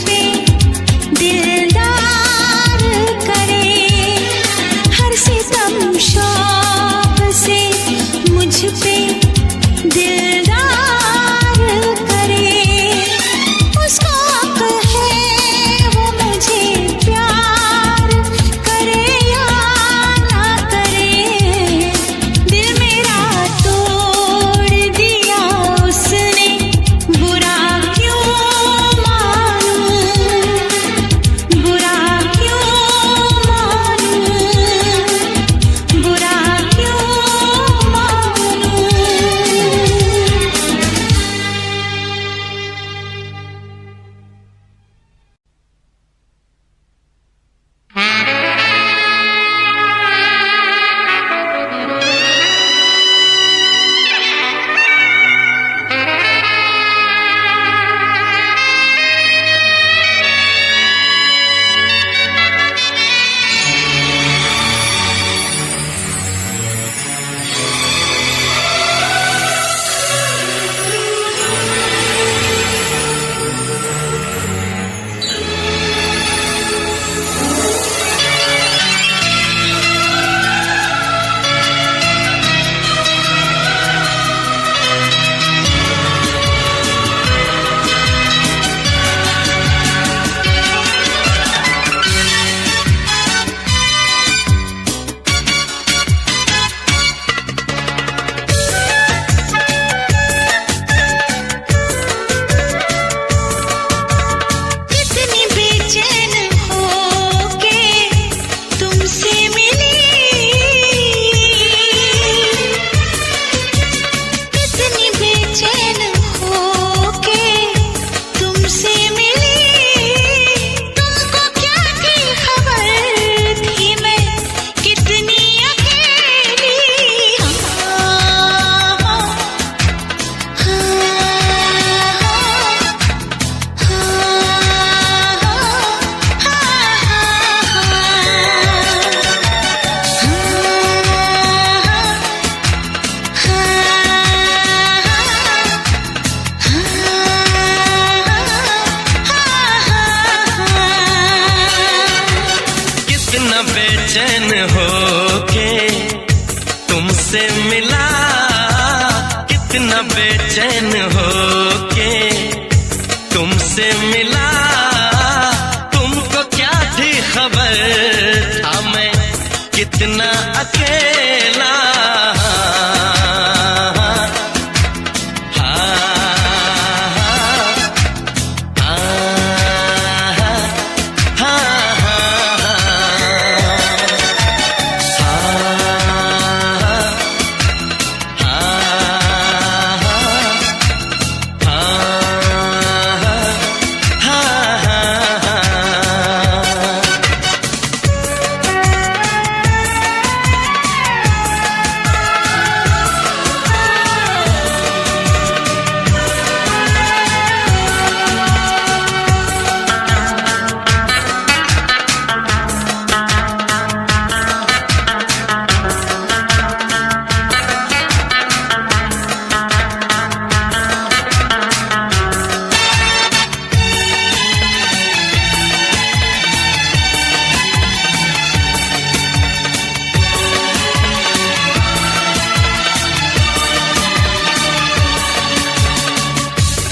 पे दिलदार करे, हर सितम शौक से मुझ पे दिलदार करे। उसको अक्ल है वो मुझे प्यार करे या ना करे, दिल मेरा तोड़ दिया उसने, बुरा क्यों मानूं, बुरा क्यों मानूं, बुरा क्यों मानूं। कितनी बेचैन होके तुमसे मिली, कितनी बेचैन होके तुमसे मिली, तुमको क्या थी खबर थी मैं कितनी अकेली। कितना बेचैन होके तुमसे मिला, कितना बेचैन होके तुमसे मिला, तुमको क्या थी खबर था मैं कितना अकेला।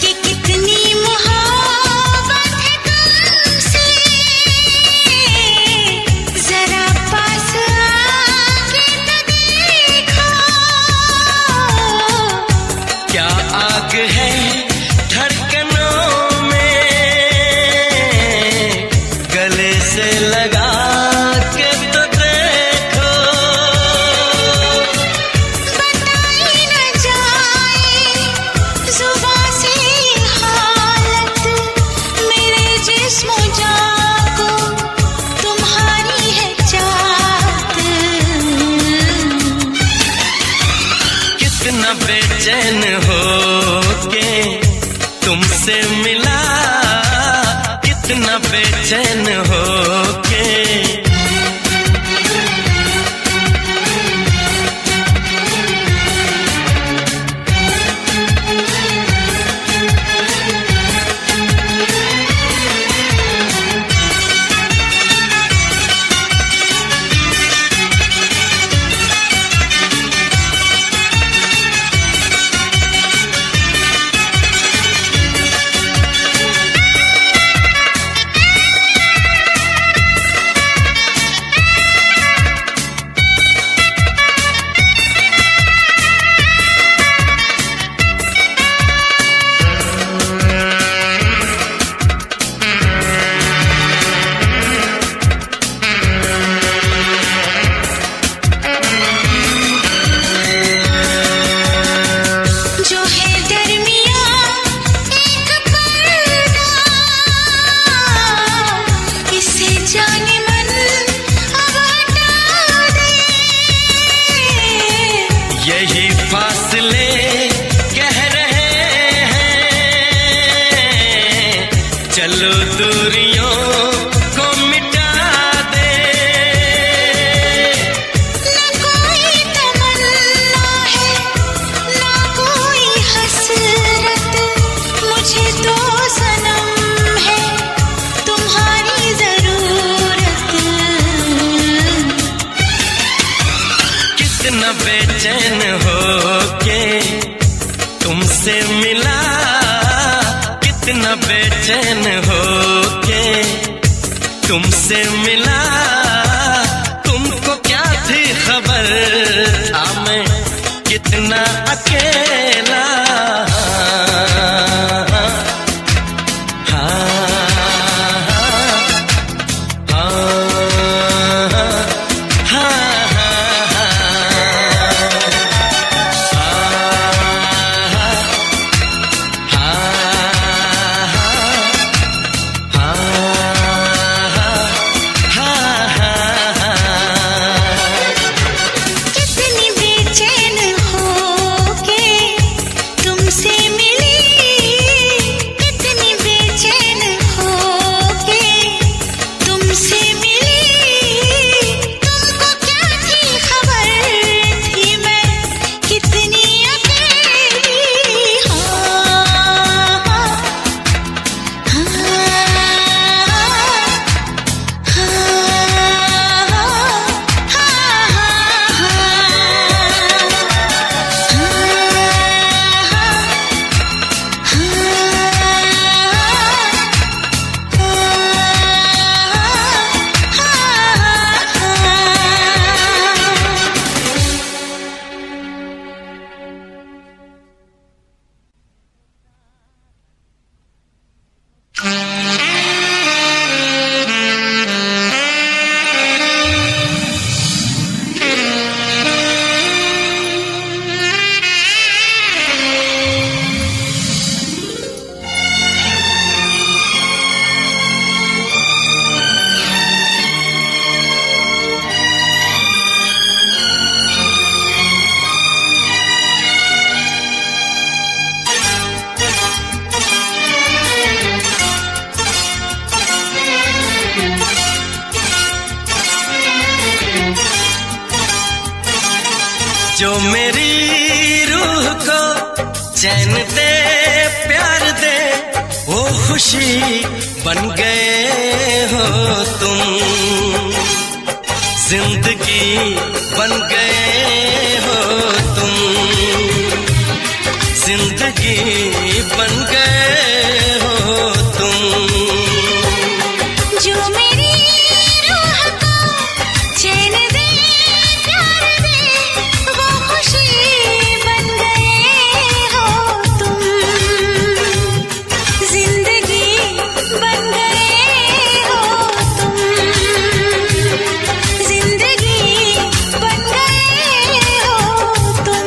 कि कितनी मोहब्बत है तुमसे, जरा पास आके तो देखो, क्या आग है धड़कनों में, गले से लगा के तो देखो। बताई न जाए जुबां से हालत, मेरे जिस्म जान को तुम्हारी है चाहत। कितना बेचैन होके तुमसे मिला, कितना बेचैन होके। चलो दूरियों को मिटा दे। ना कोई तमन्ना है ना कोई हसरत, मुझे तो सनम है तुम्हारी जरूरत। कितना बेचैन हो के तुमसे मिला, कितना बेचैन हो के तुमसे मिला। तुमको क्या थी खबर था मैं कितना अकेला। कितनी बेचैन होके तुमसे मिली, कितनी बेचैन होके तुमसे मिली। तुमको क्या थी खबर थी मैं कितनी अकेली। जो मेरी रूह को चैन दे प्यार दे, वो खुशी बन गए हो तुम। जिंदगी बन गए हो तुम, जिंदगी बन गए हो तुम। जो मेरी रूह को चैन दे प्यार दे, वो खुशी बन गए हो तुम। जिंदगी बन गए हो तुम, जिंदगी बन गए हो तुम।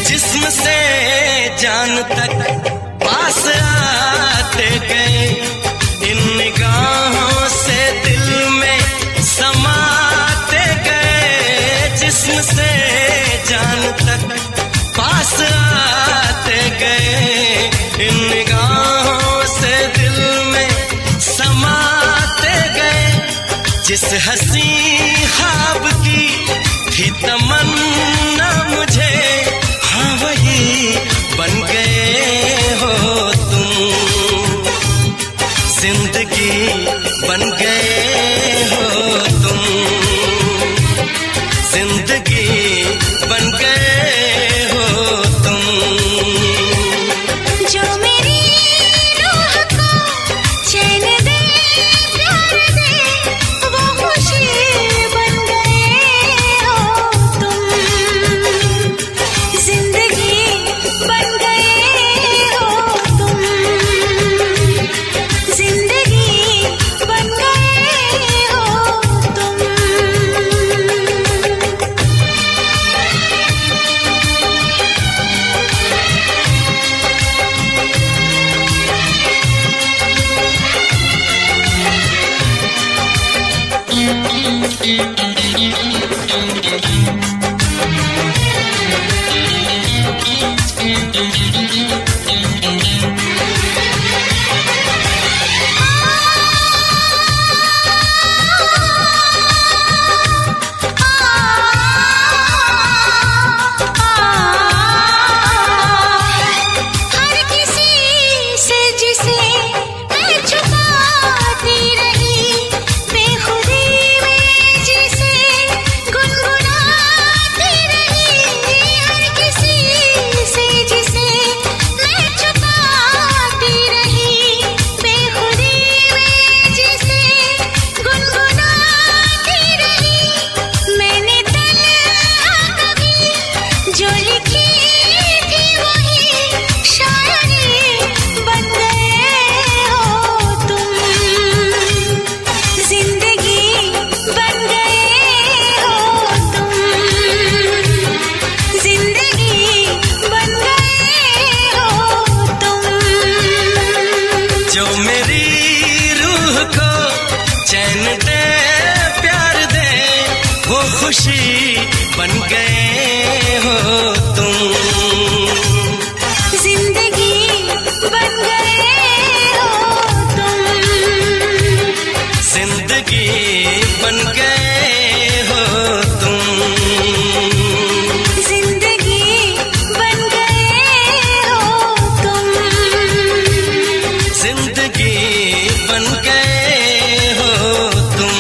जिस्म से जान तक पास आते गए, इन निगाहों से दिल में समाते गए। जिस्म से जान तक पास आते गए, इन निगाहों से दिल में समाते गए। जिस हंसी ख्वाब की थी तमन्ना मुझे, हाँ वही बन गए हो तुम। जिंदगी बन गए हो तुम, जिंदगी बन गए हो तुम। जो मेरी रूह को चैन दे प्यार दे, खुशी बन गए हो तुम, जिंदगी बन गए हो तुम, जिंदगी बन गए हो तुम, जिंदगी बन गए हो तुम, जिंदगी बन गए हो तुम।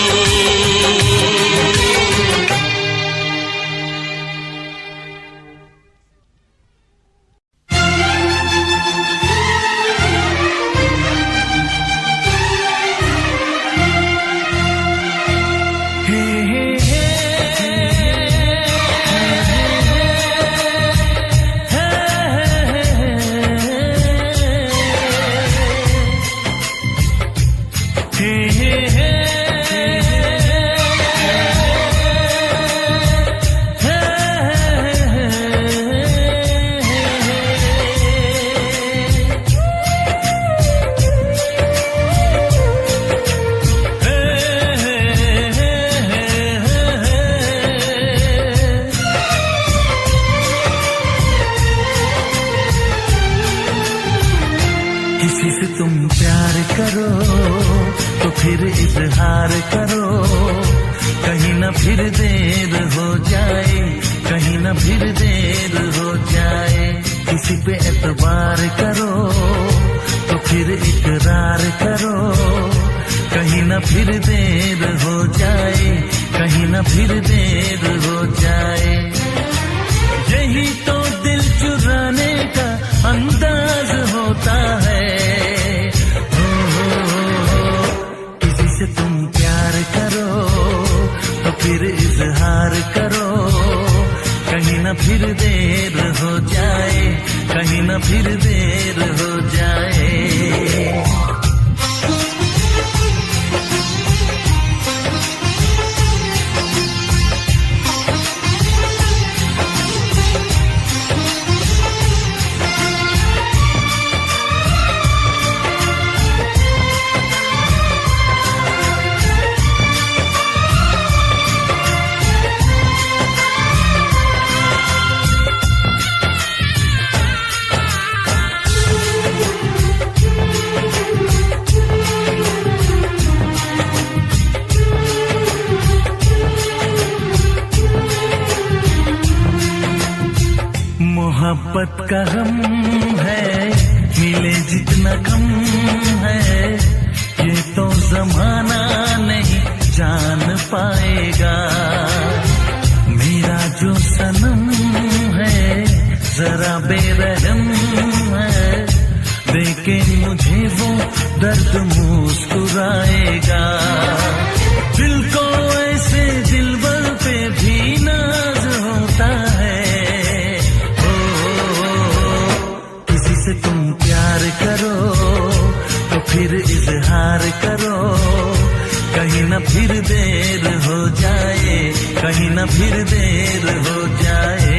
किसी से तुम प्यार करो तो फिर इजहार करो, कहीं ना फिर देर हो जाए, कहीं ना फिर देर हो जाए। किसी पे एतबार करो तो फिर इकरार करो, कहीं ना फिर देर हो जाए, कहीं ना फिर देर हो जाए। यही तो दिल चुराने का अंदाज होता है। किसी से तुम प्यार करो तो फिर इजहार करो, कहीं ना फिर देर हो जाए, कहीं ना फिर देर हो जाए। मोहब्बत का गम है, मिले जितना कम है, ये तो जमाना नहीं जान पाएगा। मेरा जो सनम है जरा बेरहम है, देखे मुझे वो दर्द मुस्कुराएगा। दिल को ऐसे दिलबर पे भी नाज होता है। तुम प्यार करो तो फिर इजहार करो, कहीं ना फिर देर हो जाए, कहीं ना फिर देर हो जाए।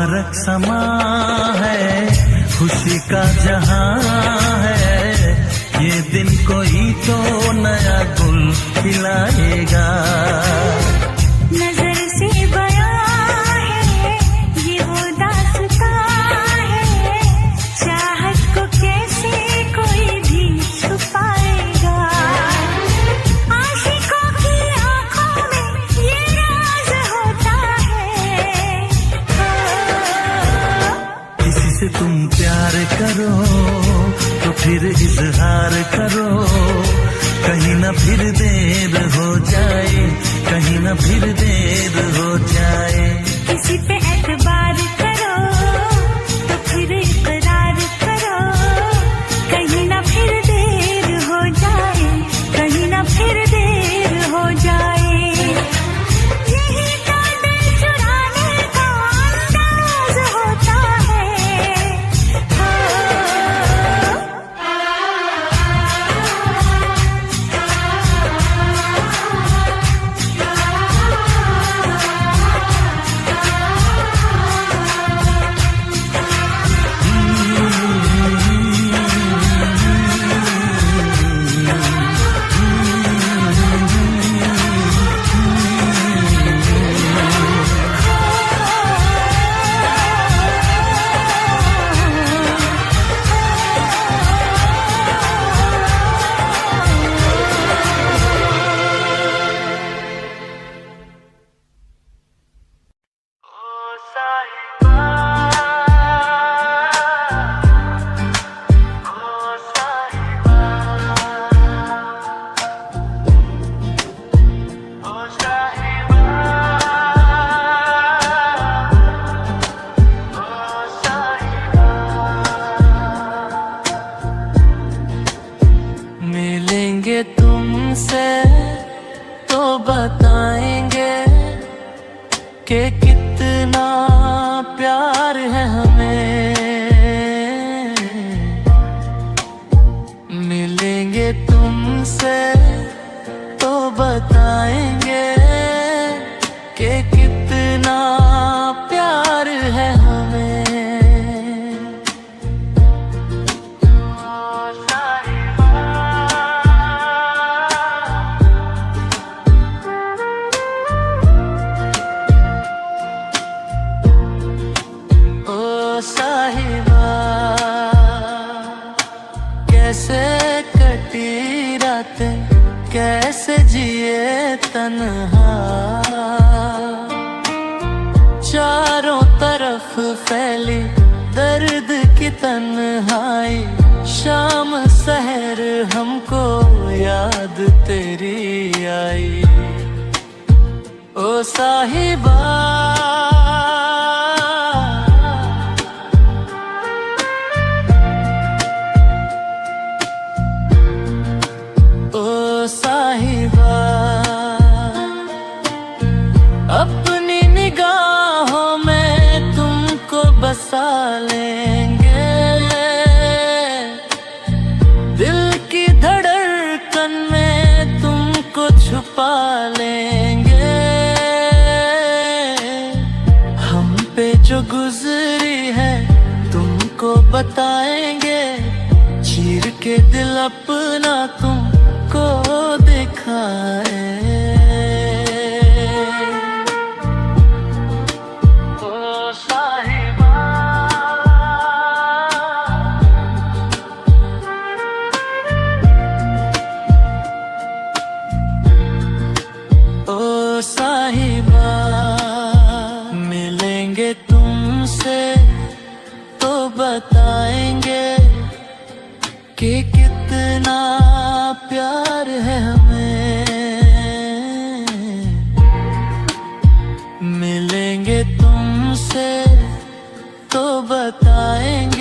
मुबारक समा है, खुशी का जहां है, ये दिन कोई तो नया गुल खिलाएगा। नजर से बयां है ये वो दास्तां है, चाहत को कैसे कोई भी छुपाएगा। आशिकों की आंखों में ये राज होता है। किसी से तुम प्यार करो तो फिर इजहार करो, कहीं ना फिर देर हो जाए, कहीं ना फिर देर हो जाए। किसी पे एतबार करो तो फिर इकरार करो, कहीं ना फिर देर हो जाए, कहीं ना फिर देर हो जाए। यही तो दिल चुराने का अंदाज होता है। मिलेंगे तुमसे तो बताएंगे कि कितना प्यार है हमें। मिलेंगे तुमसे तो बताएंगे कि कितना प्यार है हमें। साहिबा कैसे कटी रातें, कैसे जिए तन्हा, चारों तरफ फैली दर्द की तन्हाई, शाम सहर हमको याद तेरी आई। ओ साहिबा साहिबा अपनी निगाहों में तुमको बसा लेंगे, दिल की धड़कन में तुमको छुपा लेंगे। हम पे जो गुजरी है तुमको बताएंगे, चीर के दिल अपना तुमको दिखाए। ओ साहिबा ओ साहिबा मिलेंगे तुमसे तो बताएंगे कि कितना प्यार है हमें। मिलेंगे तुमसे तो बताएंगे